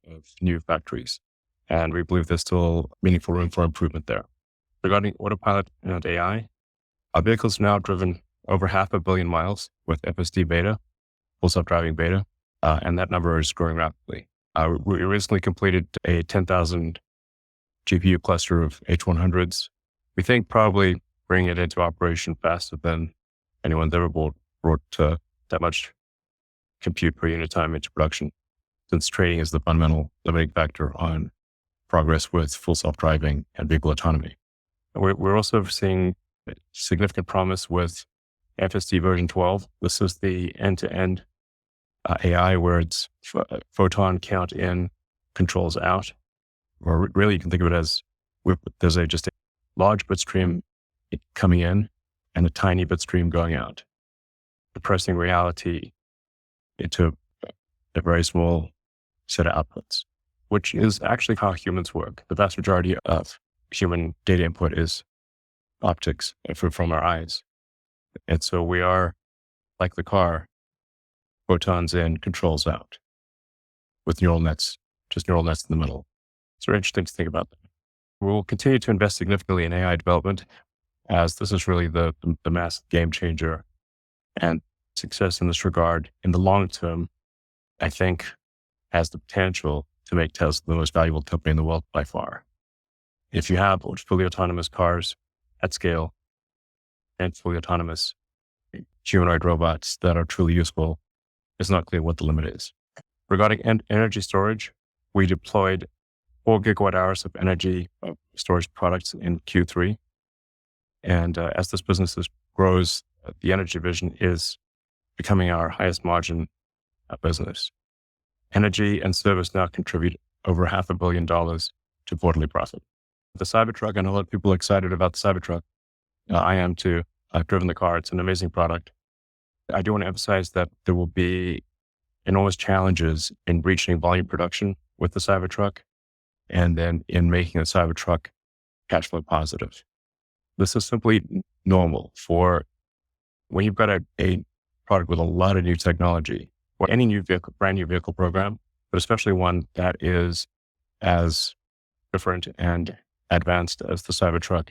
of new factories. And we believe there's still meaningful room for improvement there. Regarding autopilot and AI, our vehicles are now driven over 500 million miles with FSD beta, full self-driving beta, and that number is growing rapidly. We recently completed a 10,000 GPU cluster of H100s. We think probably bringing it into operation faster than anyone's ever brought that much compute per unit time into production, since trading is the fundamental limiting factor on progress with full self-driving and vehicle autonomy. We're also seeing significant promise with FSD version 12. This is the end-to-end AI where it's photon count in, controls out. Or really, you can think of it as there's just a large bit stream coming in and a tiny bit stream going out, compressing reality into a very small set of outputs, which is actually how humans work. The vast majority of human data input is optics from our eyes. And so we are, like the car, photons in, controls out, with neural nets, just neural nets in the middle. It's very interesting to think about that. We'll continue to invest significantly in AI development, as this is really the massive game changer. And success in this regard, in the long term, I think has the potential to make Tesla the most valuable company in the world by far. If you have fully autonomous cars at scale and fully autonomous humanoid robots that are truly useful, it's not clear what the limit is. Regarding energy storage, we deployed 4 gigawatt hours of energy storage products in Q3. And as this business grows, the energy division is becoming our highest margin business. Energy and service now contribute over $500 million to quarterly profit. The Cybertruck, I know a lot of people are excited about the Cybertruck. I am too. I've driven the car. It's an amazing product. I do want to emphasize that there will be enormous challenges in reaching volume production with the Cybertruck, and then in making the Cybertruck cash flow positive. This is simply normal for when you've got a product with a lot of new technology, or any new vehicle, brand new vehicle program, but especially one that is as different and advanced as the Cybertruck,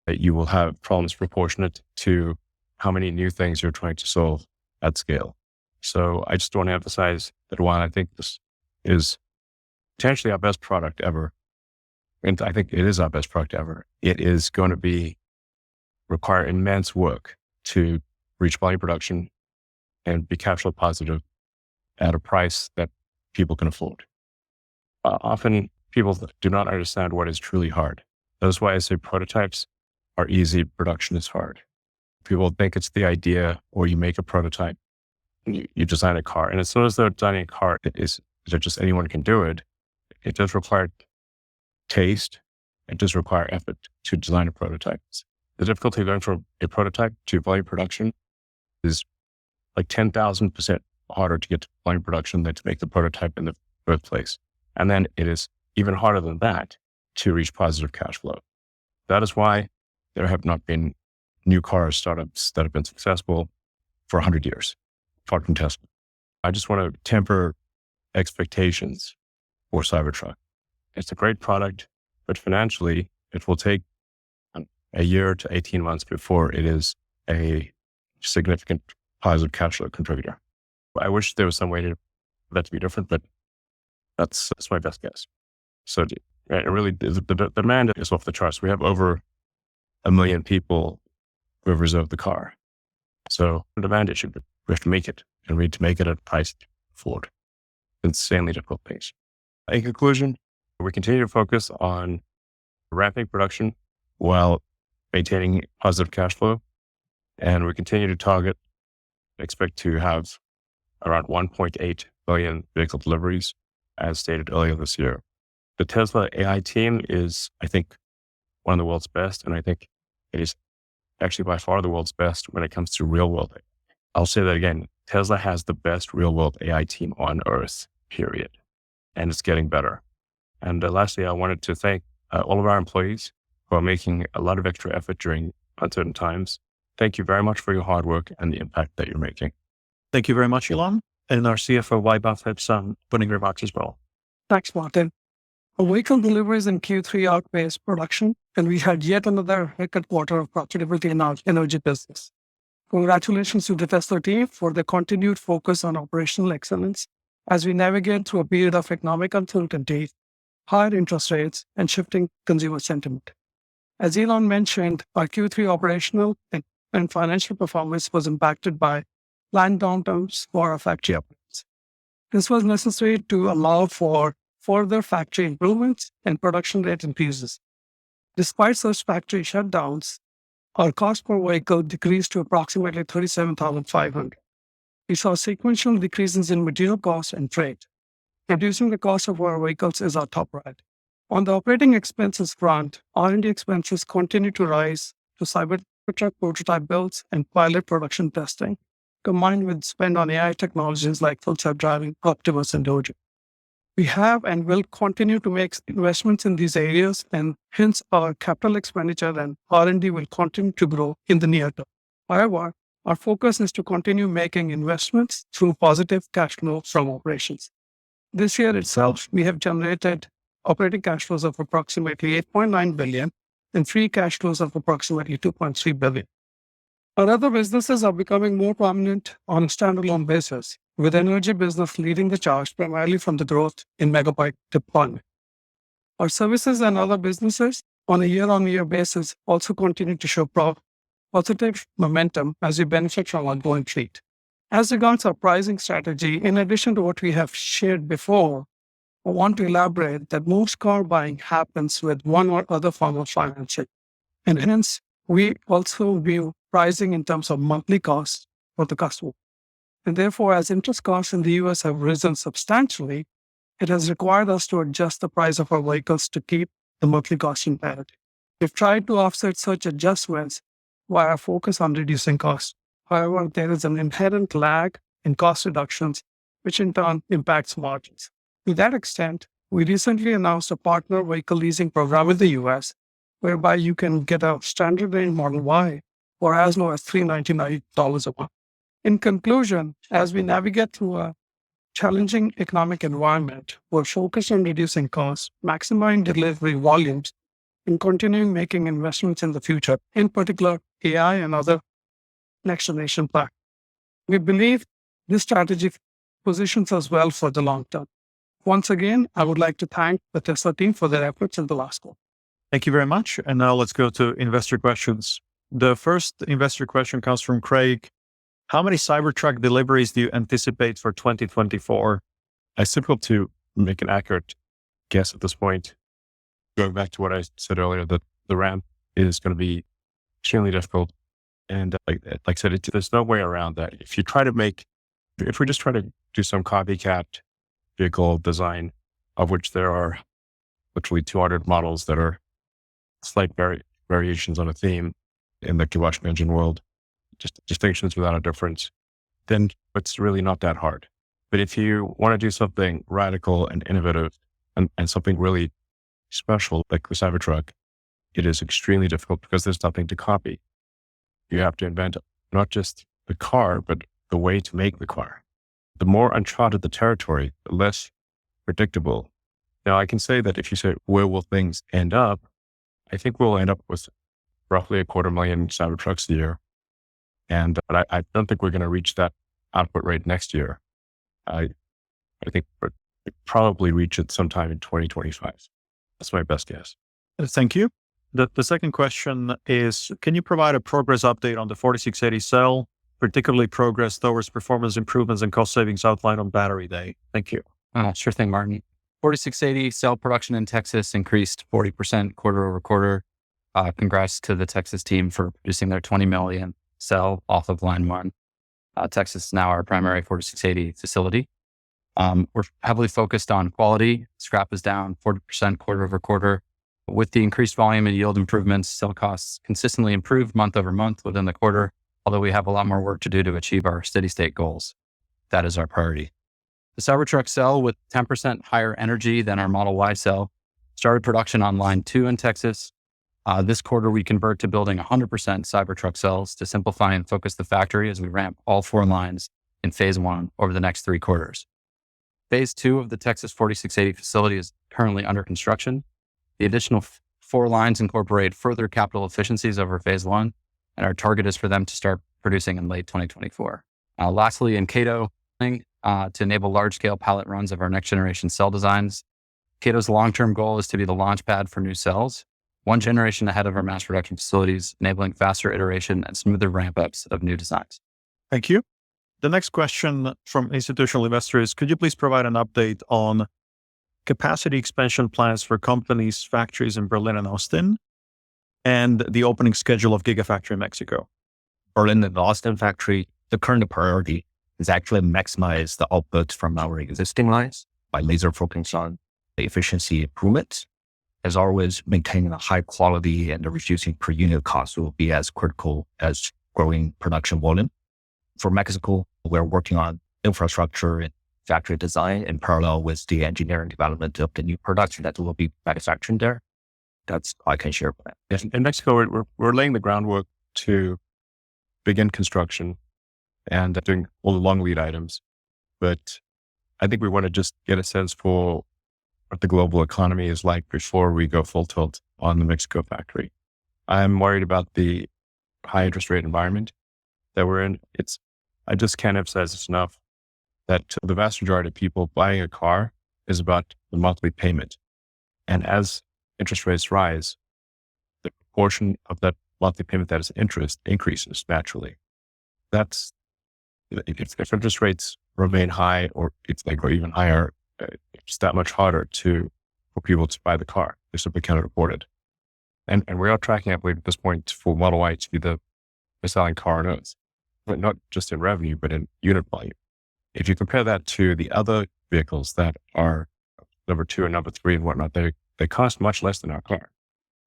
that you will have problems proportionate to how many new things you're trying to solve at scale. So I just want to emphasize that while I think this is potentially our best product ever, and I think it is our best product ever, it is going to require immense work to reach volume production and be cash flow positive at a price that people can afford. Often people do not understand what is truly hard. That's why I say prototypes are easy, production is hard. People think it's the idea, or you make a prototype, you design a car. And as soon as they're designing a car, that just anyone can do it. It does require taste. It does require effort to design a prototype. The difficulty going from a prototype to volume production is like 10,000% harder to get to volume production than to make the prototype in the first place. And then it is even harder than that to reach positive cash flow. That is why there have not been new car startups that have been successful for 100 years, apart from Tesla. I just want to temper expectations for Cybertruck. It's a great product, but financially, it will take a year to 18 months before it is a significant positive cash flow contributor. I wish there was some way for that to be different, but that's my best guess. So really, the demand is off the charts. We have over 1 million people who have reserved the car. So the demand issue, we have to make it, and we need to make it at a price to afford. Insanely difficult things. In conclusion, we continue to focus on ramping production while maintaining positive cash flow. And we continue to expect to have around 1.8 billion vehicle deliveries, as stated earlier this year. The Tesla AI team is, I think, one of the world's best. And I think it is actually by far the world's best when it comes to real world. I'll say that again. Tesla has the best real world AI team on earth, period. And it's getting better. And lastly, I wanted to thank all of our employees who are making a lot of extra effort during uncertain times. Thank you very much for your hard work and the impact that you're making. Thank you very much, Elon. And our CFO, Vaibhav, had some opening remarks as well. Thanks, Martin. Our vehicle deliveries in Q3 outpaced production, and we had yet another record quarter of profitability in our energy business. Congratulations to the Tesla team for their continued focus on operational excellence as we navigate through a period of economic uncertainty, higher interest rates, and shifting consumer sentiment. As Elon mentioned, our Q3 operational and financial performance was impacted by planned downtimes for our factory upgrades. This was necessary to allow for further factory improvements and production rate increases. Despite such factory shutdowns, our cost per vehicle decreased to approximately $37,500. We saw sequential decreases in material costs and freight. Reducing the cost of our vehicles is our top priority. On the operating expenses front, R&D expenses continue to rise to Cybertruck prototype builds and pilot production testing, combined with spend on AI technologies like full self-driving, Optimus, and Dojo. We have and will continue to make investments in these areas, and hence our capital expenditure and R&D will continue to grow in the near term. However, our focus is to continue making investments through positive cash flow from operations. This year itself, we have generated operating cash flows of approximately $8.9 billion and free cash flows of approximately $2.3 billion. Our other businesses are becoming more prominent on a standalone basis, with energy business leading the charge primarily from the growth in megabyte deployment. Our services and other businesses on a year-on-year basis also continue to show positive momentum as we benefit from our growing fleet. As regards our pricing strategy, in addition to what we have shared before, I want to elaborate that most car buying happens with one or other form of financing, and hence we also view pricing in terms of monthly costs for the customer. And therefore, as interest costs in the US have risen substantially, it has required us to adjust the price of our vehicles to keep the monthly cost in parity. We've tried to offset such adjustments via focus on reducing costs. However, there is an inherent lag in cost reductions, which in turn impacts margins. To that extent, we recently announced a partner vehicle leasing program in the US, whereby you can get a standard range Model Y for as low as $399 a month. In conclusion, as we navigate through a challenging economic environment, we're focused on reducing costs, maximizing delivery volumes, and continuing making investments in the future, in particular AI and other next-generation platforms. We believe this strategy positions us well for the long term. Once again, I would like to thank the Tesla team for their efforts in the last quarter. Thank you very much. And now let's go to investor questions. The first investor question comes from Craig. How many Cybertruck deliveries do you anticipate for 2024? It's difficult to make an accurate guess at this point. Going back to what I said earlier, that the ramp is going to be extremely difficult. And like I said, there's no way around that. If we just try to do some copycat vehicle design, of which there are literally 200 models that are slight variations on a theme in the combustion engine world, just distinctions without a difference, then it's really not that hard. But if you want to do something radical and innovative and something really special like the Cybertruck, it is extremely difficult because there's nothing to copy. You have to invent not just the car, but the way to make the car. The more uncharted the territory, the less predictable. Now, I can say that if you say, where will things end up? I think we'll end up with roughly 250,000 Cybertrucks a year. But I don't think we're going to reach that output rate next year. I think we'll probably reach it sometime in 2025. That's my best guess. Thank you. The second question is, can you provide a progress update on the 4680 cell, particularly progress towards performance improvements and cost savings outlined on Battery Day? Thank you. Sure thing, Martin. 4680 cell production in Texas increased 40% quarter over quarter. Congrats to the Texas team for producing their 20 million cell off of line one. Texas is now our primary 4680 facility. We're heavily focused on quality. Scrap is down 40% quarter over quarter. With the increased volume and yield improvements, cell costs consistently improved month over month within the quarter, although we have a lot more work to do to achieve our steady state goals. That is our priority. The Cybertruck cell, with 10% higher energy than our Model Y cell, started production on line 2 in Texas. This quarter, we convert to building 100% Cybertruck cells to simplify and focus the factory as we ramp all 4 lines in phase 1 over the next 3 quarters. phase 2 of the Texas 4680 facility is currently under construction. The additional 4 lines incorporate further capital efficiencies over phase 1, and our target is for them to start producing in late 2024. Lastly, in Cato, to enable large-scale pilot runs of our next-generation cell designs, Cato's long-term goal is to be the launch pad for new cells, one generation ahead of our mass production facilities, enabling faster iteration and smoother ramp-ups of new designs. Thank you. The next question from institutional investors, could you please provide an update on capacity expansion plans for companies' factories in Berlin and Austin, and the opening schedule of Gigafactory Mexico? Berlin and Austin factory, the current priority is actually maximize the output from our existing lines by laser focus on the efficiency improvements. As always, maintaining a high quality and reducing per unit cost will be as critical as growing production volume. For Mexico, we're working on infrastructure and factory design in parallel with the engineering development of the new production that will be manufactured there. That's I can share. Yes, in Mexico, we're laying the groundwork to begin construction and doing all the long lead items. But I think we want to just get a sense for what the global economy is like before we go full tilt on the Mexico factory. I'm worried about the high interest rate environment that we're in. I just can't emphasize this enough that the vast majority of people buying a car is about the monthly payment. And as interest rates rise, the proportion of that monthly payment that is interest increases naturally. If interest rates remain high or go even higher, it's that much harder for people to buy the car. They simply cannot afford it. And we are tracking, I believe, at this point for Model Y to be the best-selling car on Earth, but not just in revenue, but in unit volume. If you compare that to the other vehicles that are number 2 and number 3 and whatnot, they cost much less than our car.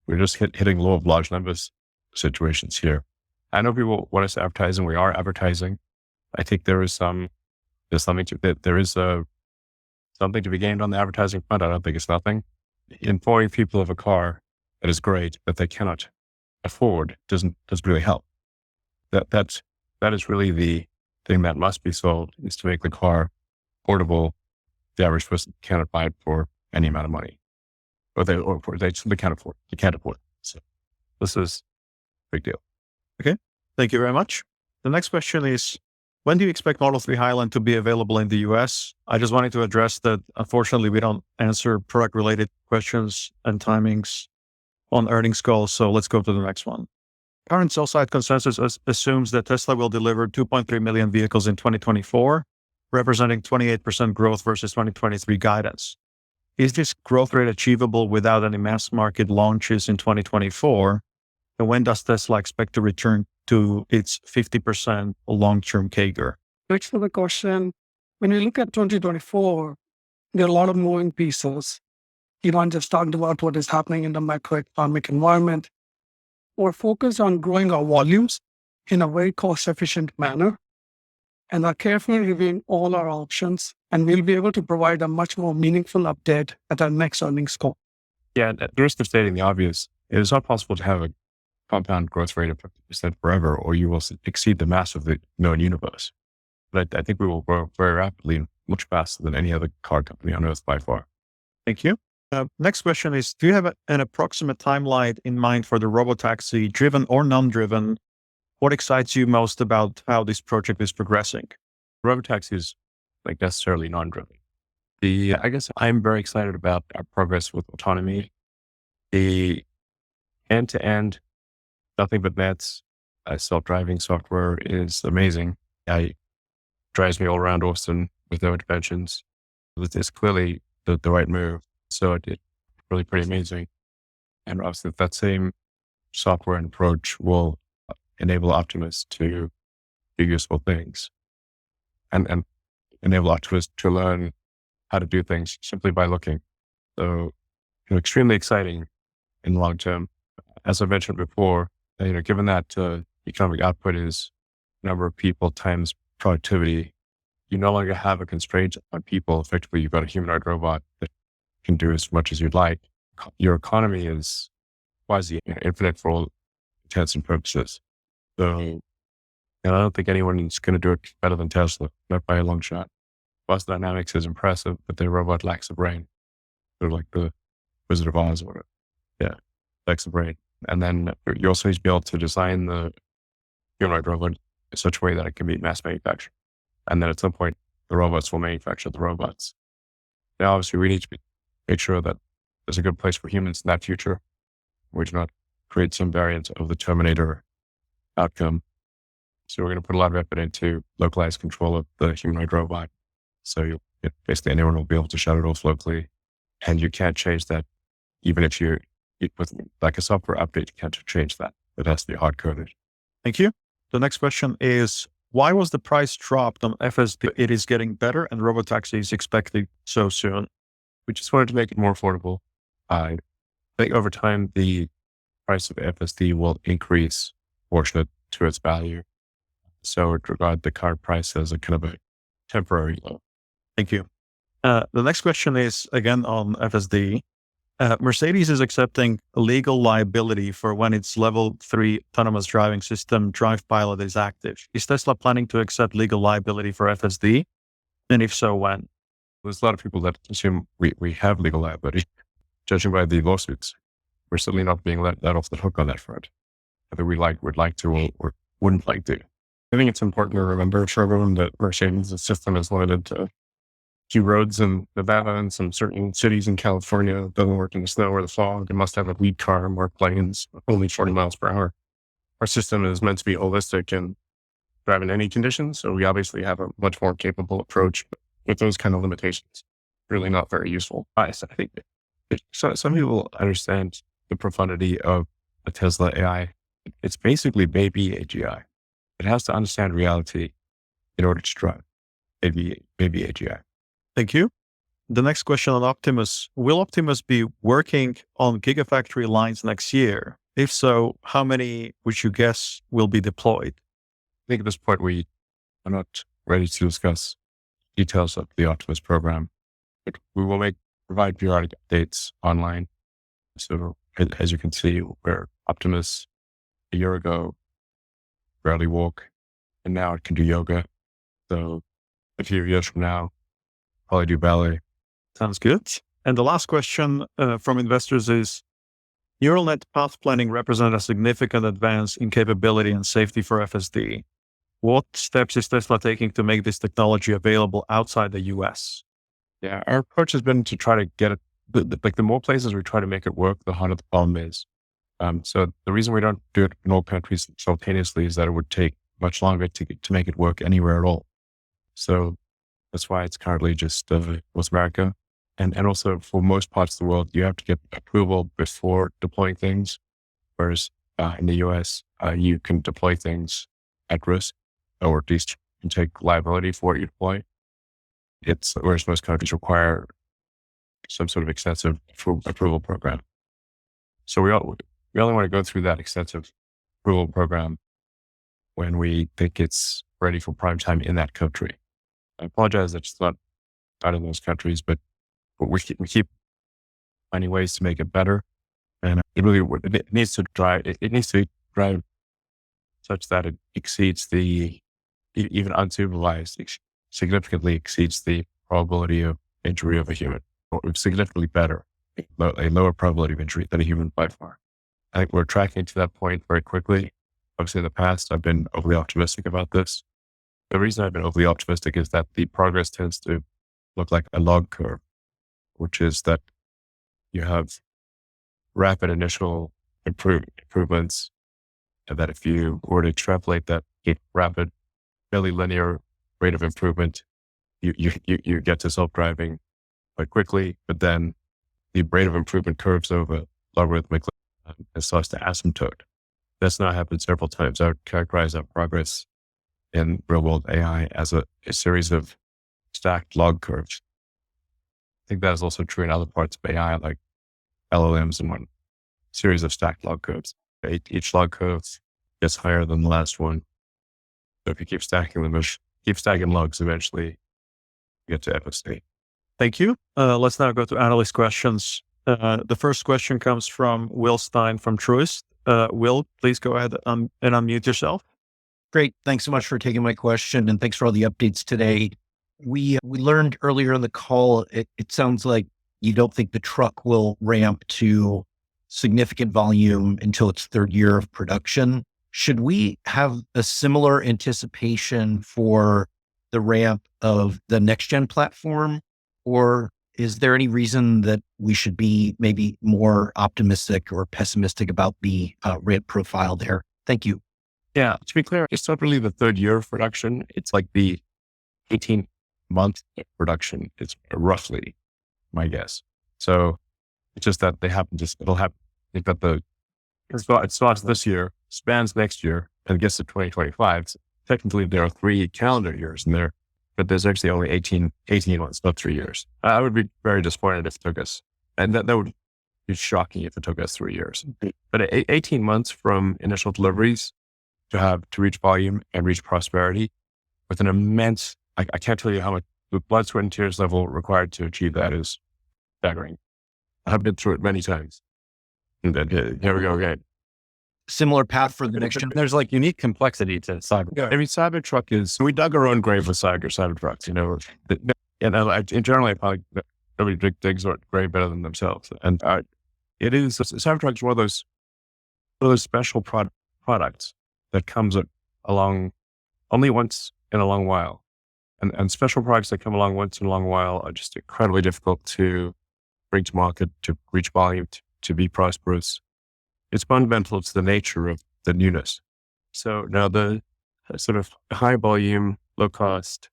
We're just hitting law of large numbers situations here. I know people want us to advertise, and we are advertising. I think there's something to be gained on the advertising front. I don't think it's nothing. Informing people of a car that is great that they cannot afford doesn't really help. That is really the thing that must be sold, is to make the car affordable. The average person cannot buy it for any amount of money, or they simply can't afford it. They can't afford it. So this is a big deal. Okay, thank you very much. The next question is, when do you expect Model 3 Highland to be available in the US? I just wanted to address that. Unfortunately, we don't answer product-related questions and timings on earnings calls. So let's go to the next one. Current sell-side consensus assumes that Tesla will deliver 2.3 million vehicles in 2024, representing 28% growth versus 2023 guidance. Is this growth rate achievable without any mass market launches in 2024? And when does Tesla expect to return to its 50% long-term CAGR? Thanks for the question. When we look at 2024, there are a lot of moving pieces. Elon just talked about what is happening in the macroeconomic environment. We're focused on growing our volumes in a very cost-efficient manner and are carefully reviewing all our options, and we'll be able to provide a much more meaningful update at our next earnings call. Yeah, at the risk of stating the obvious, it is not possible to have a compound growth rate of 50% forever, or you will exceed the mass of the known universe. But I think we will grow very rapidly and much faster than any other car company on Earth by far. Thank you. Next question is, do you have an approximate timeline in mind for the robotaxi, driven or non-driven? What excites you most about how this project is progressing? Robotaxi is necessarily non-driven. I guess I'm very excited about our progress with autonomy. The end-to-end, nothing but nets, self-driving software is amazing. It drives me all around Austin with no interventions. It's clearly the right move. So it's really pretty amazing. And obviously that same software and approach will enable Optimus to do useful things and enable Optimus to learn how to do things simply by looking. So, extremely exciting in the long term. As I mentioned before, given that economic output is number of people times productivity, you no longer have a constraint on people. Effectively, you've got a humanoid robot that can do as much as you'd like. Your economy is quasi infinite for all intents and purposes. So, I don't think anyone's going to do it better than Tesla, not by a long shot. bus dynamics is impressive, but the robot lacks a brain. Sort of like the Wizard of Oz or whatever. Yeah, lacks a brain. And then you also need to be able to design the humanoid robot in such a way that it can be mass manufactured. And then at some point, the robots will manufacture the robots. Now, obviously, we need to make sure that there's a good place for humans in that future. We do not create some variant of the Terminator outcome. So we're going to put a lot of effort into localized control of the humanoid robot. So basically anyone will be able to shut it off locally. And you can't change that. Even if with like a software update, you can't change that. It has to be hard coded. Thank you. The next question is, why was the price dropped on FSD? It is getting better and robotaxi is expected so soon. We just wanted to make it more affordable. I think over time, the price of FSD will increase proportionate to its value. So I'd regard the current price as a kind of a temporary low. Thank you. The next question is again on FSD. Mercedes is accepting legal liability for when its level 3 autonomous driving system Drive Pilot is active. Is Tesla planning to accept legal liability for FSD? And if so, when? There's a lot of people that assume we have legal liability. Judging by the lawsuits, we're certainly not being let off the hook on that front. Whether we would like to or wouldn't like to. I think it's important to remember for everyone that Mercedes' system is limited to few roads in Nevada and some certain cities in California. It doesn't work in the snow or the fog. It must have a lead car, more planes, only 40 miles per hour. Our system is meant to be holistic and drive in any conditions. So we obviously have a much more capable approach with those kind of limitations. Really not very useful. I think some people understand the profundity of a Tesla AI. It's basically baby AGI. It has to understand reality in order to drive baby AGI. Thank you. The next question on Optimus. Will Optimus be working on Gigafactory lines next year? If so, how many would you guess will be deployed? I think at this point, we are not ready to discuss details of the Optimus program, but we will provide periodic updates online. So as you can see, where Optimus a year ago barely walk, and now it can do yoga. So a few years from now, probably do ballet. Sounds good. And the last question from investors is, neural net path planning represents a significant advance in capability and safety for FSD. What steps is Tesla taking to make this technology available outside the US? Yeah, our approach has been to try to get it, the more places we try to make it work, the harder the problem is. So the reason we don't do it in all countries simultaneously is that it would take much longer to make it work anywhere at all. So that's why it's currently just North America. And also for most parts of the world, you have to get approval before deploying things. Whereas in the US, you can deploy things at risk, or at least you can take liability for what you deploy. Whereas most countries require some sort of extensive approval program. So we only want to go through that extensive approval program when we think it's ready for prime time in that country. I apologize that it's not in those countries, but we keep finding ways to make it better. And it needs to drive such that it exceeds even unsupervised, significantly exceeds the probability of injury of a human, or significantly better, a lower probability of injury than a human by far. I think we're tracking to that point very quickly. Obviously, in the past, I've been overly optimistic about this. The reason I've been overly optimistic is that the progress tends to look like a log curve, which is that you have rapid initial improvements, and that if you were to extrapolate that rapid, fairly linear rate of improvement, you get to self-driving quite quickly, but then the rate of improvement curves over logarithmically and starts to asymptote. That's now happened several times. I would characterize that progress in real-world AI as a series of stacked log curves. I think that is also true in other parts of AI, like LLMs and one series of stacked log curves. Each log curve gets higher than the last one. So if you keep stacking them, keep stacking logs, eventually you get to FSD. Thank you. Let's now go to analyst questions. The first question comes from Will Stein from Truist. Will, please go ahead and unmute yourself. Great. Thanks so much for taking my question, and thanks for all the updates today. We learned earlier in the call, it sounds like you don't think the truck will ramp to significant volume until its third year of production. Should we have a similar anticipation for the ramp of the next gen platform? Or is there any reason that we should be maybe more optimistic or pessimistic about the ramp profile there? Thank you. Yeah, to be clear, it's not really the third year of production. It's like the 18-month production is roughly my guess. So it's just that it'll happen. I think that it starts this year, spans next year, and gets to 2025. So technically, there are 3 calendar years in there, but there's actually only 18 months, not 3 years. I would be very disappointed if it took us, and that would be shocking if it took us 3 years. But 18 months from initial deliveries to reach volume and reach prosperity with an immense, I can't tell you how much the blood, sweat, and tears level required to achieve that is staggering. I've been through it many times. And then here we go again. Similar path for the next gen. There's like unique complexity to Cyber. Yeah. I mean, Cybertruck we dug our own grave with Cybertrucks, and in general, nobody digs our grave better than themselves. And Cybertruck is one of those special products that comes along only once in a long while. And special products that come along once in a long while are just incredibly difficult to bring to market, to reach volume, to be prosperous. It's fundamental to the nature of the newness. So now the sort of high volume, low cost,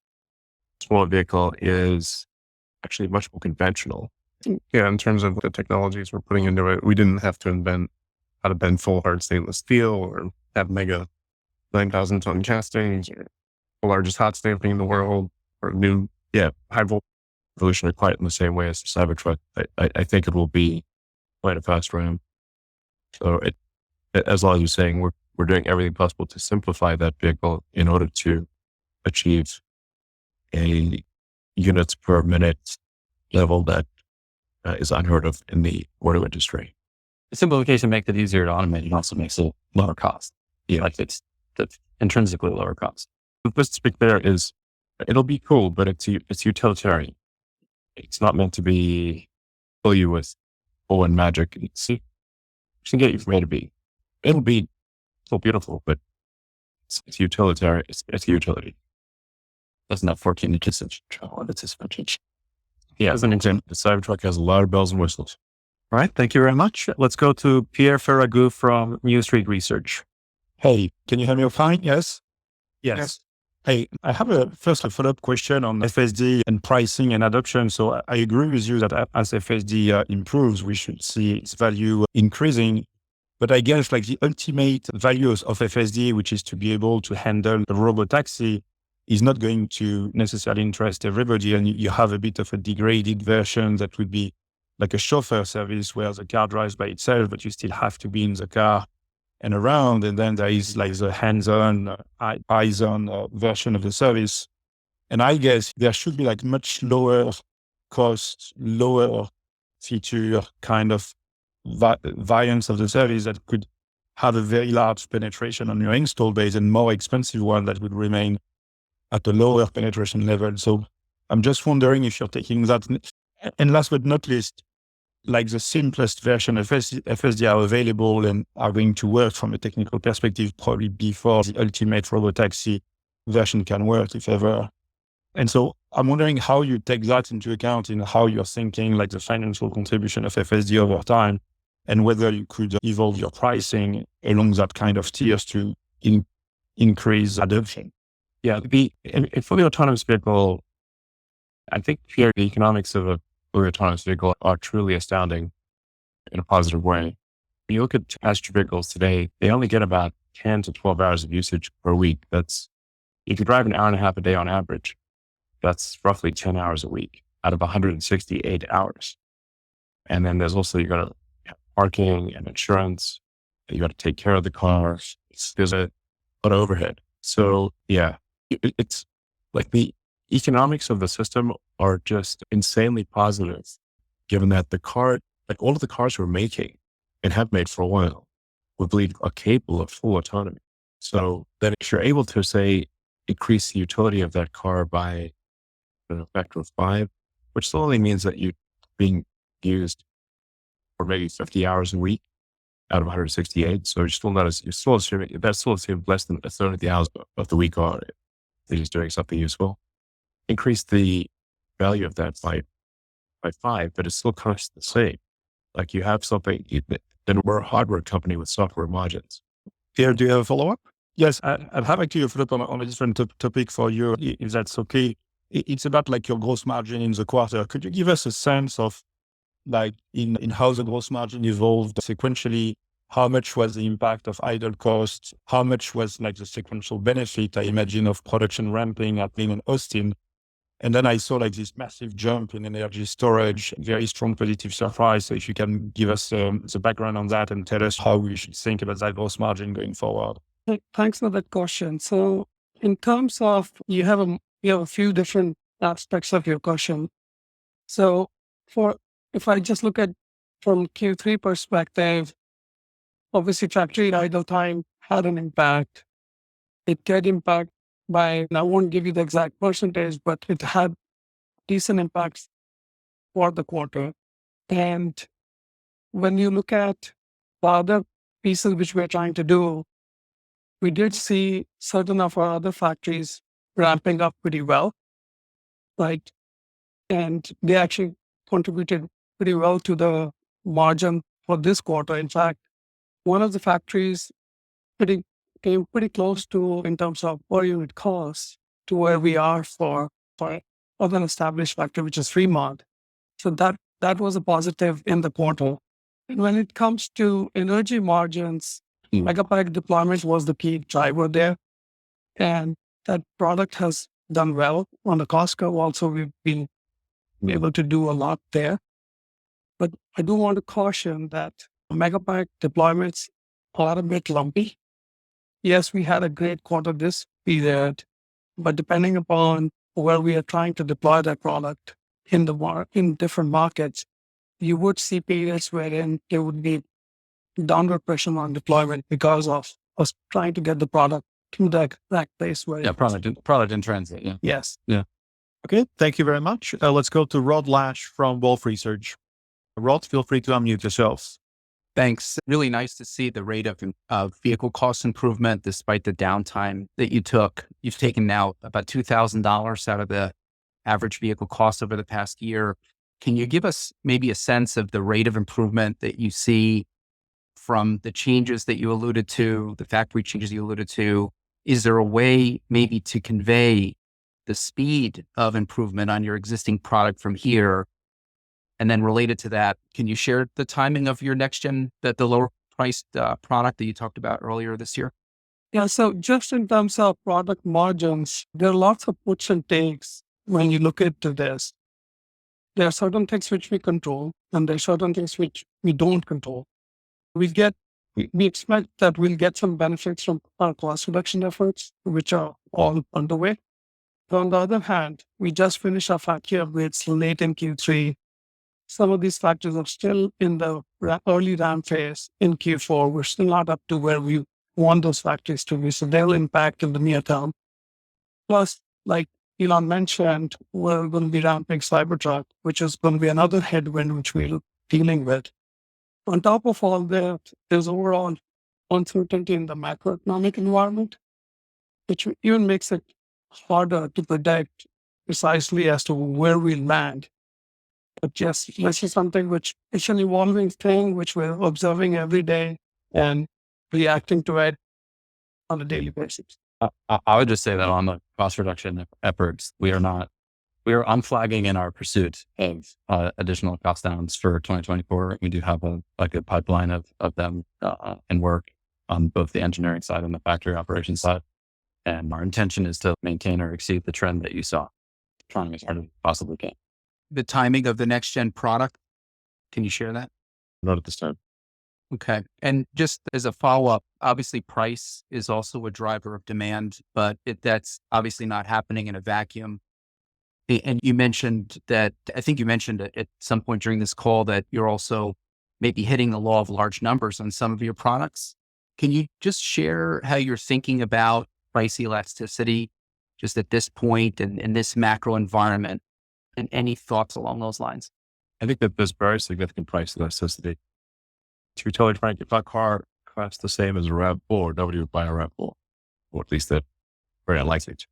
small vehicle is actually much more conventional. Yeah, in terms of the technologies we're putting into it, we didn't have to invent how to bend full hard stainless steel or have mega 9,000 ton castings or the largest hot stamping in the world or new, high voltage revolutionary quite in the same way as the Cybertruck. I think it will be quite a fast ramp. So as long as you're saying we're doing everything possible to simplify that vehicle in order to achieve a units per minute level that is unheard of in the auto industry. The simplification makes it easier to automate. It also makes it lower cost. Yeah. Like it's intrinsically lower cost. Let's speak there it'll be cool, but it's utilitarian. It's not meant to fill you with full and magic. It can get you from A to B. It'll be so beautiful, but it's utilitarian. It's utility. Doesn't have 14 inches of travel on its suspension. Yeah, as an example, the Cybertruck has a lot of bells and whistles. All right, thank you very much. Let's go to Pierre Ferragut from New Street Research. Hey, can you hear me fine? Yes? Yes. Hey, I have a follow-up question on FSD and pricing and adoption. So I agree with you that as FSD improves, we should see its value increasing. But I guess like the ultimate values of FSD, which is to be able to handle a robo taxi, is not going to necessarily interest everybody. And you have a bit of a degraded version that would be like a chauffeur service where the car drives by itself, but you still have to be in the car and around. And then there is like the hands-on, eyes-on version of the service. And I guess there should be like much lower cost, lower feature kind of variants of the service that could have a very large penetration on your install base and more expensive one that would remain at a lower penetration level. So I'm just wondering if you're taking that. And last but not least, like the simplest version of FSD are available and are going to work from a technical perspective probably before the ultimate robotaxi version can work, if ever. And so I'm wondering how you take that into account in how you're thinking like the financial contribution of FSD over time and whether you could evolve your pricing along that kind of tiers to increase adoption. Yeah, a fully autonomous vehicle, I think here the economics of a fully autonomous vehicle are truly astounding in a positive way. When you look at passenger vehicles today, they only get about 10 to 12 hours of usage per week. You could drive an hour and a half a day on average. That's roughly 10 hours a week out of 168 hours. And then there's also, you got to have parking and insurance. You got to take care of the car. There's a lot of overhead. So yeah, it's like the economics of the system are just insanely positive, given that all of the cars we're making and have made for a while, we believe are capable of full autonomy. So then if you're able to say, increase the utility of that car by a factor of 5, which still only means that you're being used for maybe 50 hours a week out of 168. So you're still assuming less than a third of the hours of the week are they're just doing something useful. Increase the value of that by 5, but it still costs the same. Like you have something, then we're a hardware company with software margins. Pierre, do you have a follow-up? Yes, I'd have actually a follow-up on a different topic for you, if that's okay. It's about like your gross margin in the quarter. Could you give us a sense of like in how the gross margin evolved sequentially? How much was the impact of idle costs? How much was like the sequential benefit, I imagine, of production ramping at Lynn and Austin? And then I saw like this massive jump in energy storage, very strong positive surprise. So if you can give us the background on that and tell us how we should think about that gross margin going forward. Thanks for that question. So in terms of, you have a few different aspects of your question. So if I just look at from Q3 perspective, obviously factory idle time had an impact. It did impact by, and I won't give you the exact percentage, but it had decent impacts for the quarter. And when you look at the other pieces which we're trying to do, we did see certain of our other factories ramping up pretty well, right? And they actually contributed pretty well to the margin for this quarter. In fact, one of the factories came pretty close to, in terms of per unit cost, to where we are for other established factory, which is Fremont. So that was a positive in the quarter. And when it comes to energy margins, Megapack deployment was the key driver there. And that product has done well on the cost curve. Also, we've been able to do a lot there. But I do want to caution that Megapack deployments are a bit lumpy. Yes, we had a great quarter this period, but depending upon where we are trying to deploy that product in different markets, you would see periods wherein there would be downward pressure on deployment because of us trying to get the product to that place where product in transit. Yeah. Yes. Yeah. Okay, thank you very much. Let's go to Rod Lash from Wolf Research. Rod, feel free to unmute yourself. Thanks. Really nice to see the rate of vehicle cost improvement despite the downtime that you took. You've taken now about $2,000 out of the average vehicle cost over the past year. Can you give us maybe a sense of the rate of improvement that you see from the changes that you alluded to, the factory changes you alluded to? Is there a way maybe to convey the speed of improvement on your existing product from here? And then related to that, can you share the timing of your next gen, the lower priced product that you talked about earlier this year? Yeah, so just in terms of product margins, there are lots of puts and takes when you look into this. There are certain things which we control, and there are certain things which we don't control. We expect that we'll get some benefits from our cost reduction efforts, which are all underway. But on the other hand, we just finished our factory upgrades late in Q3. Some of these factories are still in the early ramp phase in Q4. We're still not up to where we want those factories to be, so they'll impact in the near term. Plus, like Elon mentioned, we're going to be ramping Cybertruck, which is going to be another headwind which we're dealing with. On top of all that, there's overall uncertainty in the macroeconomic environment, which even makes it harder to predict precisely as to where we'll land. But yes, this is something which is an evolving thing, which we're observing every day and reacting to it on a daily basis. I would just say that on the cost reduction efforts, we are unflagging in our pursuit of additional cost downs for 2024. We do have a good pipeline of them and work on both the engineering side and the factory operations side. And our intention is to maintain or exceed the trend that you saw, trying as hard as we possibly can. The timing of the next gen product, can you share that? Not at this time. Okay. And just as a follow-up, obviously price is also a driver of demand, but that's obviously not happening in a vacuum. And you mentioned that, I think you mentioned at some point during this call that you're also maybe hitting the law of large numbers on some of your products. Can you just share how you're thinking about price elasticity just at this point and in this macro environment? And any thoughts along those lines? I think that there's very significant price elasticity. To be totally frank, if a car costs the same as a RAV4, nobody would buy a RAV4, or at least they're very unlikely to.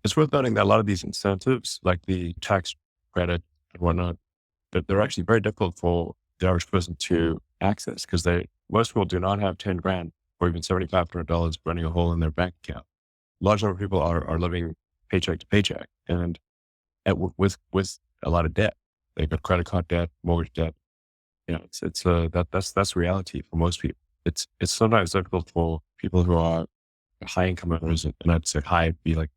It's worth noting that a lot of these incentives, like the tax credit and whatnot, that they're actually very difficult for the average person to access because most people do not have 10 grand or even $7,500 burning a hole in their bank account. A large number of people are living paycheck to paycheck and with a lot of debt. They've got credit card debt, mortgage debt. That's reality for most people. It's sometimes difficult for people who are high income earners, and I'd say high would be like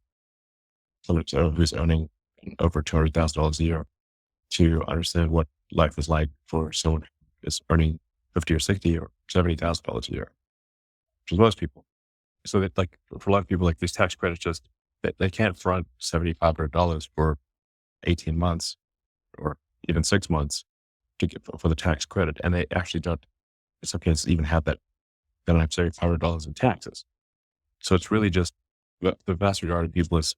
someone who's earning over $200,000 a year to understand what life is like for someone who is earning $50 or $60 or $70,000 a year, which is most people. So that like for a lot of people, like these tax credits just they can't front $7,500 for 18 months or even 6 months to get for the tax credit, and they actually don't. In some cases, even have that. They don't have $7,500 in taxes. So it's really just the vast majority of people is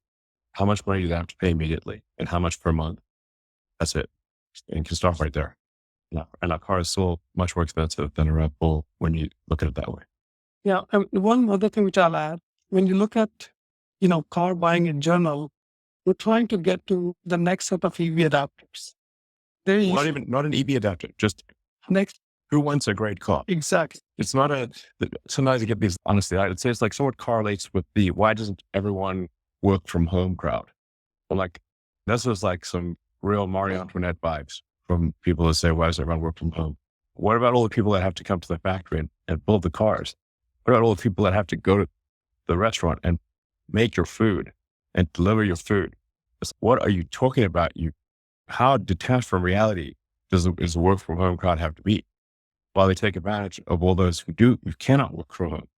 how much money do they have to pay immediately and how much per month. That's it. And you can start right there. And a car is still much more expensive than a RAV4 when you look at it that way. Yeah. And one other thing which I'll add, when you look at, car buying in general, we're trying to get to the next set of EV adapters. Not an EV adapter, just Next. Who wants a great car? Exactly. It's not sometimes I get these, honestly, I'd say it's like somewhat correlates with the, why doesn't everyone work from home crowd? I'm like, this is like some real Marie Antoinette vibes from people who say, why does everyone work from home? What about all the people that have to come to the factory and build the cars? What about all the people that have to go to the restaurant and make your food and deliver your food? What are you talking about? How detached from reality is the work from home crowd have to be? While they take advantage of all those who cannot work from home.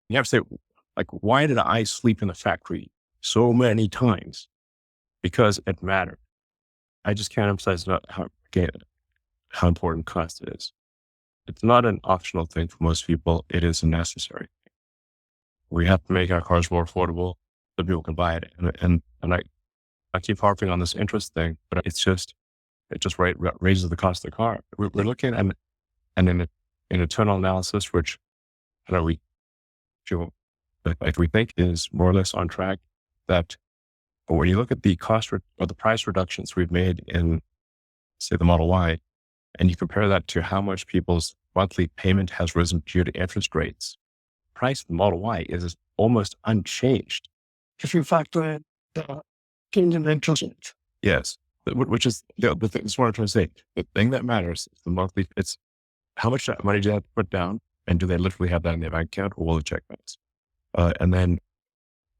You have to say, like, why did I sleep in the factory so many times? Because it mattered. I just can't emphasize how important cost is. It's not an optional thing for most people. It is a necessary thing. We have to make our cars more affordable so people can buy it. And I keep harping on this interest thing, but it just raises the cost of the car. We're looking at an internal analysis, which we think is more or less on track, that when you look at the cost or the price reductions we've made in, say, the Model Y, and you compare that to how much people's monthly payment has risen due to interest rates, price of the Model Y is almost unchanged. If you factor in the change in interest rates. Yes, which is the thing. That's what I'm trying to say. The thing that matters is the monthly. It's how much money do they have to put down, and do they literally have that in their bank account, or will it check bounce? And then,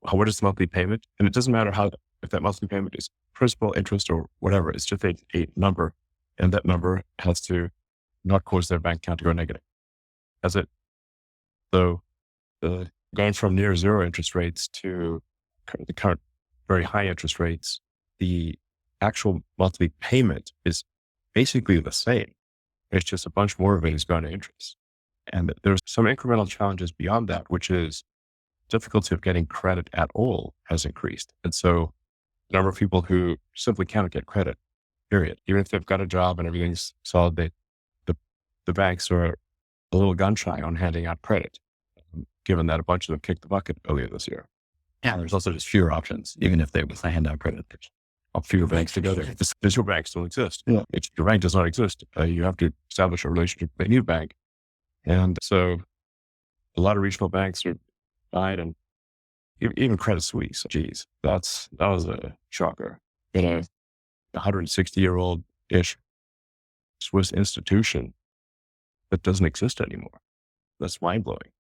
what is the monthly payment? And it doesn't matter if that monthly payment is principal, interest, or whatever. It's just a number, and that number has to not cause their bank account to go negative. That's it. So, going from near zero interest rates to the current very high interest rates, the actual monthly payment is basically the same. It's just a bunch more of it is going to interest. And there's some incremental challenges beyond that, which is difficulty of getting credit at all has increased. And so the number of people who simply cannot get credit, period. Even if they've got a job and everything's solid, the banks are a little gun shy on handing out credit, given that a bunch of them kicked the bucket earlier this year. Yeah, there's also just fewer options, even if they hand out credit. Fewer banks to go there. Does your bank still exist? Yeah. If your bank does not exist, you have to establish a relationship with a new bank. And so a lot of regional banks are died, and even Credit Suisse, geez, that was a shocker. 160-year-old-ish Swiss institution that doesn't exist anymore. That's mind-blowing.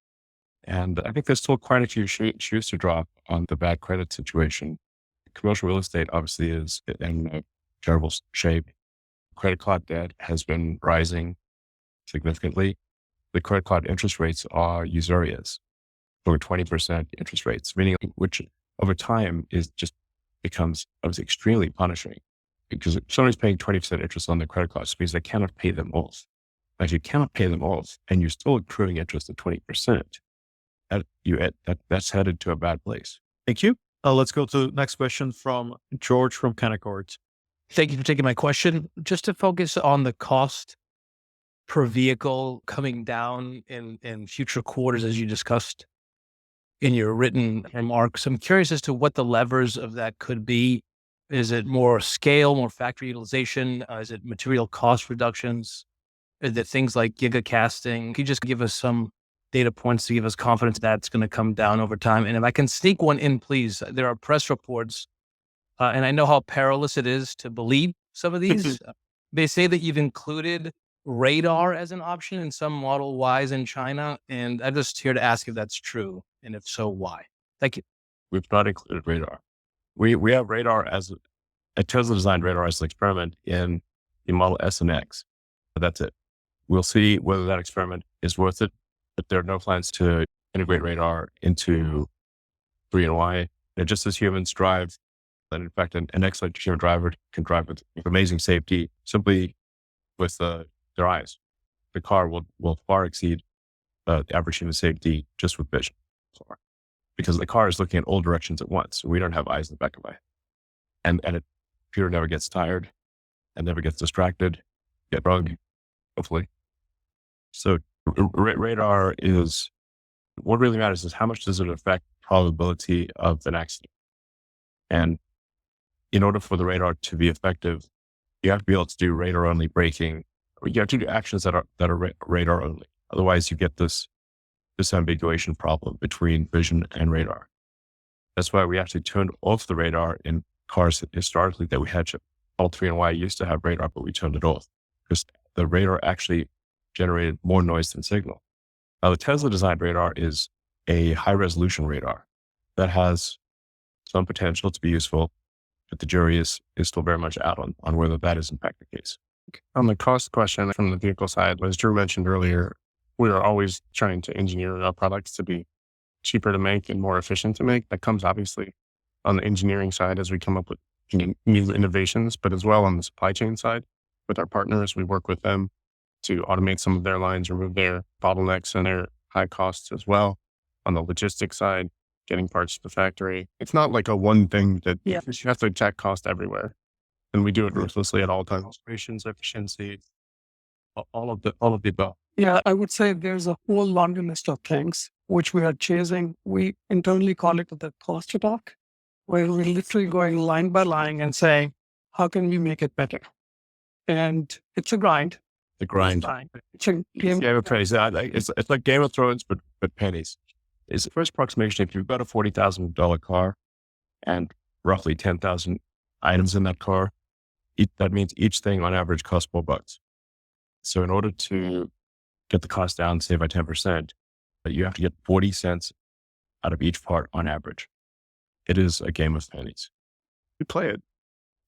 And I think there's still quite a few shoes to drop on the bad credit situation. Commercial real estate obviously is in a terrible shape. Credit card debt has been rising significantly. The credit card interest rates are usurious, over 20% interest rates, meaning which over time becomes obviously extremely punishing, because if somebody's paying 20% interest on their credit cards, it means they cannot pay them off. If you cannot pay them off and you're still accruing interest at 20%, that's headed to a bad place. Thank you. Let's go to next question from George from Canaccord. Thank you for taking my question. Just to focus on the cost per vehicle coming down in future quarters, as you discussed in your written remarks. I'm curious as to what the levers of that could be. Is it more scale, more factory utilization? Is it material cost reductions? Is it things like gigacasting? Can you just give us some data points to give us confidence that's going to come down over time? And if I can sneak one in, please. There are press reports, and I know how perilous it is to believe some of these. They say that you've included radar as an option in some Model Ys in China. And I'm just here to ask if that's true. And if so, why? Thank you. We've not included radar. We have radar as a Tesla designed radar as an experiment in the Model S and X. But that's it. We'll see whether that experiment is worth it. But there are no plans to integrate radar into 3 and Y. And just as humans drive, and in fact, an excellent human driver can drive with amazing safety simply with their eyes. The car will far exceed the average human safety just with vision. Because the car is looking at all directions at once. So we don't have eyes in the back of my head. And it computer never gets tired and never gets distracted, get wrong, hopefully. So radar is, what really matters is how much does it affect probability of an accident? And in order for the radar to be effective, you have to be able to do radar only braking, or you have to do actions that are radar only. Otherwise you get this disambiguation problem between vision and radar. That's why we actually turned off the radar in cars historically that we had. All 3 and Y used to have radar, but we turned it off because the radar actually generated more noise than signal. Now the Tesla designed radar is a high resolution radar that has some potential to be useful, but the jury is still very much out on whether that is in fact the case. On the cost question from the vehicle side, as Drew mentioned earlier, we are always trying to engineer our products to be cheaper to make and more efficient to make. That comes obviously on the engineering side as we come up with new innovations, but as well on the supply chain side with our partners. We work with them to automate some of their lines, remove their bottlenecks and their high costs as well. On the logistics side, getting parts to the factory. It's not like a one thing that you have to attack cost everywhere. And we do it ruthlessly at all times. Operations, efficiency, all of the above. Yeah, I would say there's a whole laundry list of things which we are chasing. We internally call it the cost attack, where we're literally going line by line and saying, how can we make it better? And it's a grind. The grind. It's a game. Game of pennies. It's like Game of Thrones, but pennies. Is the first approximation, if you've got a $40,000 car and roughly 10,000 items in that car, that means each thing on average costs $4. So in order to get the cost down, say by 10%, you have to get 40 cents out of each part on average. It is a game of pennies. We play it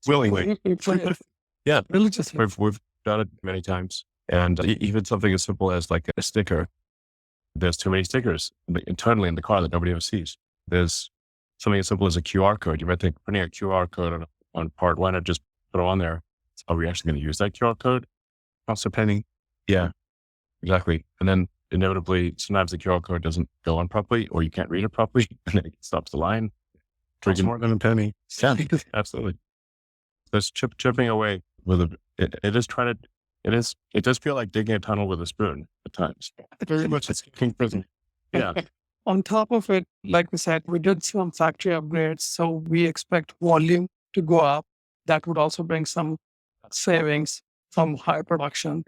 willingly. We play it. Yeah. Religiously. We've done it many times. And even something as simple as like a sticker, there's too many stickers internally in the car that nobody ever sees. There's something as simple as a QR code. You might think putting a QR code on part, why not just put it on there? Are we actually going to use that QR code? Costs a penny. Yeah, exactly. And then inevitably, sometimes the QR code doesn't go on properly or you can't read it properly and then it stops the line. Costs more than a penny. Yeah, absolutely. There's chipping away with it does feel like digging a tunnel with a spoon at times. Very much it's King Prison. Yeah. On top of it, like we said, we did some factory upgrades, so we expect volume to go up. That would also bring some savings from higher production.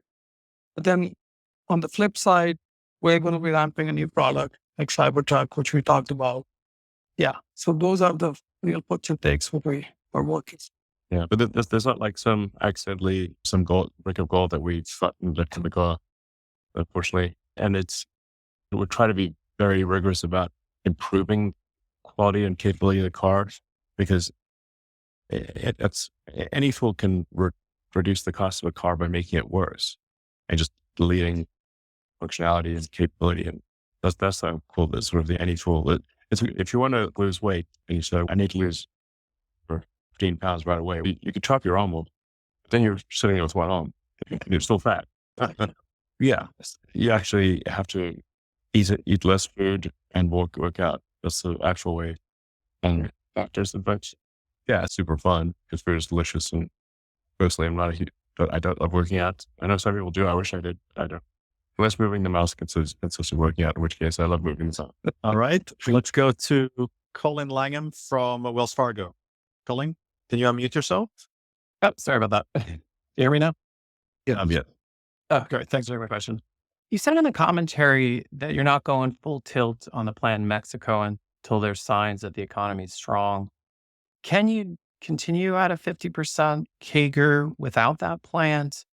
But then on the flip side, we're going to be ramping a new product like Cybertruck, which we talked about. Yeah. So those are the real puts and takes what we are working. Yeah, but there's not like some brick of gold that we flattened to the car, unfortunately. And we try to be very rigorous about improving quality and capability of the car because any tool can reduce the cost of a car by making it worse and just deleting functionality and capability. And that's how cool this sort of the any tool. If you want to lose weight and you say, I need to lose 15 pounds right away, you could chop your arm off, but then you're sitting there with one arm. You're still fat. Yeah. You actually have to eat less food and work out. That's the actual way. And factors of which. Yeah, it's super fun because food is delicious. And personally, I'm not a huge, but I don't love working out. I know some people do. I wish I did. I don't. Unless moving the mouse consists of working out, in which case I love moving the mouse. All right. Let's go to Colin Langham from Wells Fargo. Colin, can you unmute yourself? Oh, sorry about that. Can you hear me now? Yeah. Yeah. Oh, great. Thanks for my question. You said in the commentary that you're not going full tilt on the plan in Mexico until there's signs that the economy is strong. Can you continue at a 50% CAGR without that plant?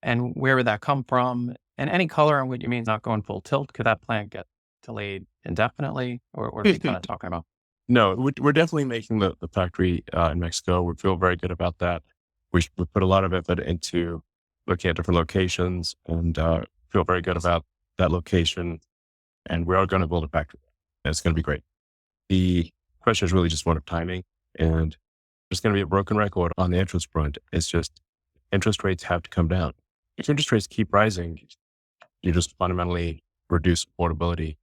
And where would that come from? And any color on what you mean not going full tilt? Could that plant get delayed indefinitely? Or what are you kind of talking about? No, we're definitely making the factory in Mexico. We feel very good about that. We put a lot of effort into looking at different locations and feel very good about that location. And we are going to build a factory. And it's going to be great. The question is really just one of timing. And there's going to be a broken record on the interest front. It's just interest rates have to come down. If interest rates keep rising, you just fundamentally reduce affordability.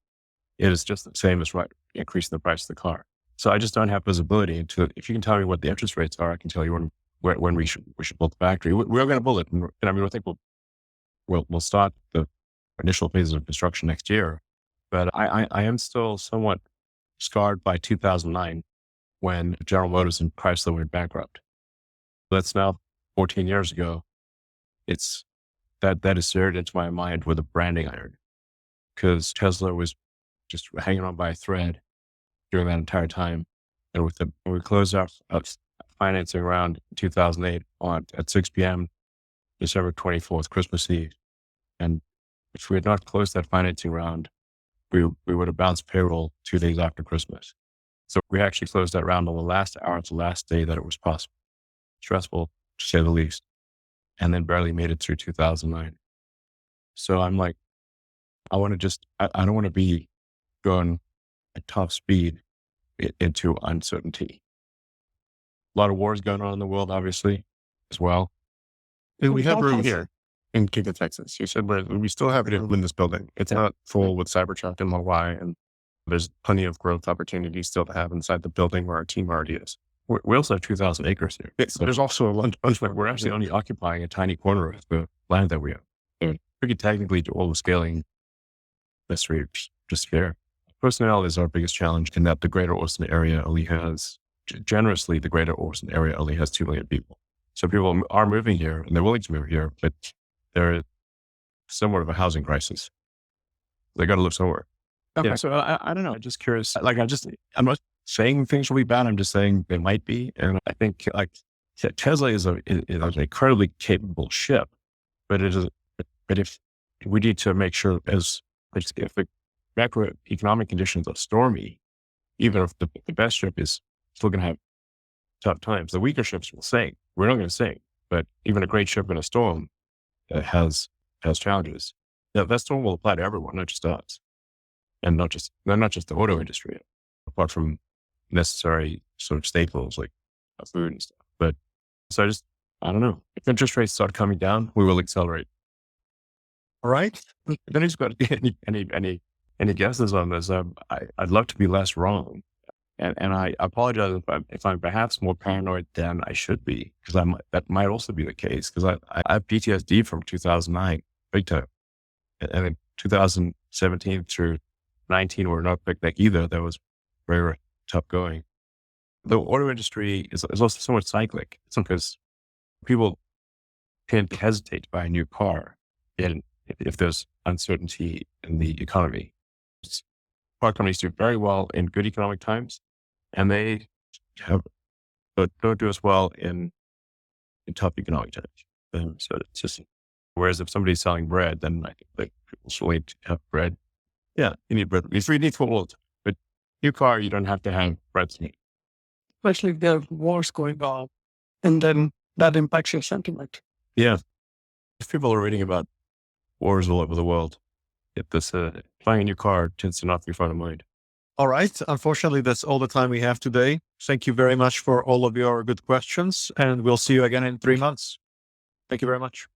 It is just the same as increasing the price of the car. So I just don't have visibility into, if you can tell me what the interest rates are, I can tell you when we should build the factory. We're going to build it. And I mean, I think we'll start the initial phases of construction next year. But I am still somewhat scarred by 2009 when General Motors and Chrysler went bankrupt. That's now 14 years ago. It's that is seared into my mind with a branding iron, because Tesla was just hanging on by a thread during that entire time. And when we closed our financing round in 2008 at 6 p.m., December 24th, Christmas Eve. And if we had not closed that financing round, we would have bounced payroll 2 days after Christmas. So we actually closed that round on the last hour, it's the last day that it was possible. Stressful, to say the least. And then barely made it through 2009. So I'm like, I don't want to be going at top speed into uncertainty. A lot of wars going on in the world, obviously, as well. And we have room here in Giga, Texas. You said we still have room in this building. It's not full with Cybertruck and Model Y, and there's plenty of growth opportunities still to have inside the building where our team already is. We also have 2,000 acres here. So there's also a bunch of We're actually only occupying a tiny corner of the land that we have. So we could technically do all the scaling necessary just here. Personnel is our biggest challenge in that the greater Austin area only has, generously, the greater Austin area only has 2 million people. So people are moving here and they're willing to move here, but there is somewhat of a housing crisis. They got to live somewhere. Okay. Yeah, so I don't know. I'm just curious. I'm not saying things will be bad. I'm just saying they might be. And I think Tesla is an incredibly capable ship, but if we need to make sure if the macroeconomic conditions are stormy, even if the best ship is still going to have tough times, the weaker ships will sink. We're not going to sink, but even a great ship in a storm has challenges. That storm will apply to everyone, not just us. And not just the auto industry, apart from necessary sort of staples like food and stuff. But so I don't know. If interest rates start coming down, we will accelerate. All right. Then he's got any guesses on this? I'd love to be less wrong, and I apologize if I'm perhaps more paranoid than I should be, because that might also be the case, because I have PTSD from 2009, big time, and in 2017 through 19 were not big like either. That was very, very tough going. The auto industry is also somewhat cyclic. It's because people tend to hesitate to buy a new car if there's uncertainty in the economy. Car companies do very well in good economic times, and they don't do as well in tough economic times. So it's just, whereas if somebody's selling bread, then I think people still need to have bread. Yeah, you need bread. You need food, but new car, you don't have to have bread. Especially if there are wars going on, and then that impacts your sentiment. Yeah. If people are reading about wars all over the world, buying a new car tends to not be front of mind. All right. Unfortunately, that's all the time we have today. Thank you very much for all of your good questions, and we'll see you again in 3 months. Thank you very much.